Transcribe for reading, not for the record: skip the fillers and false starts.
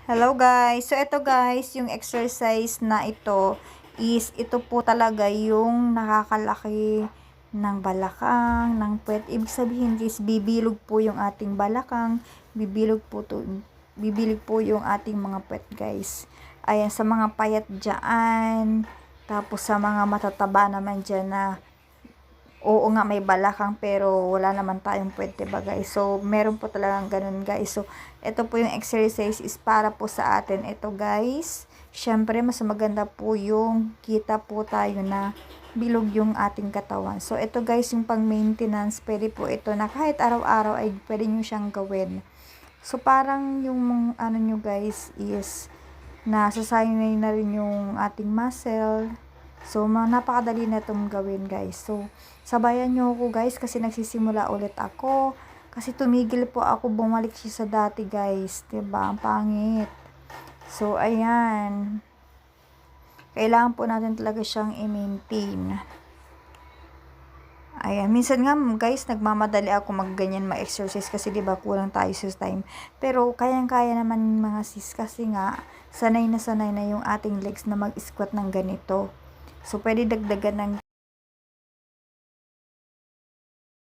Hello guys. So ito guys, yung exercise na ito is ito po talaga yung nakakalaki ng balakang, ng puwet. Ibig sabihin is bibilog po yung ating balakang, bibilog po yung ating mga puwet guys. Ayan, sa mga payat dyan, tapos sa mga matataba naman dyan na oo nga may balakang pero wala naman tayong puwet, diba guys? So, meron po talagang ganun guys. So, ito po yung exercise is para po sa atin. Ito guys, syempre mas maganda po yung kita po tayo na bilog yung ating katawan. So, ito guys yung pang maintenance. Pwede po ito na kahit araw-araw ay pwede nyo siyang gawin. So, parang yung ano nyo guys is nasasanay na rin yung ating muscle. So, napakadali na itong gawin guys. So, sabayan nyo ako guys kasi nagsisimula ulit ako. Kasi tumigil po ako, bumalik siya sa dati guys. Diba? Ang pangit. So, ayan. Kailangan po natin talaga siyang i-maintain. Ayan, minsan nga guys, nagmamadali ako magganyan ma-exercise kasi 'di ba kulang tayo sa time. Pero kayang-kaya naman mga sis kasi nga sanay na yung ating legs na mag-squat ng ganito. So pwede dagdagan ng